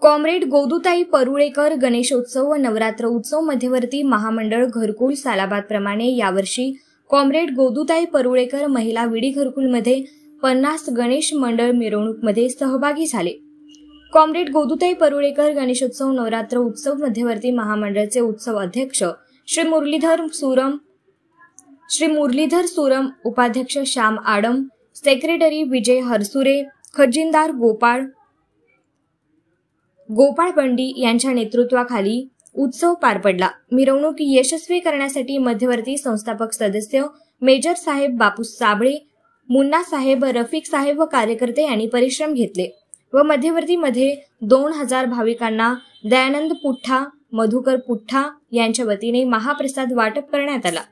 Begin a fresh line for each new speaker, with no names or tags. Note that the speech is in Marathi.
कॉम्रेड गोदूताई परुळेकर गणेशोत्सव व नवरात्र उत्सव मध्यवर्ती महामंडळ घरकुल सालाबादप्रमाणे यावर्षी कॉम्रेड गोदूताई परुळेकर महिला विडी घरकुलमध्ये 50 गणेश मंडळ मिरवणूकमध्ये सहभागी झाले। कॉम्रेड गोदूताई परुळेकर गणेशोत्सव नवरात्र उत्सव मध्यवर्ती महामंडळचे उत्सव अध्यक्ष श्री मुरलीधर सुरम, उपाध्यक्ष श्याम आडम, सेक्रेटरी विजय हरसुरे, खजिनदार गोपाळ बंडी यांच्या नेतृत्वाखाली उत्सव पार पडला। मिरवणूक यशस्वी करण्यासाठी मध्यवर्ती संस्थापक सदस्य मेजर साहेब बापूस साबळे, मुन्ना साहेब, रफिक साहेब व कार्यकर्ते यांनी परिश्रम घेतले व मध्यवर्तीमध्ये 2000 भाविकांना दयानंद पुठ्ठा, मधुकर पुठ्ठा यांच्या वतीने महाप्रसाद वाटप करण्यात आला।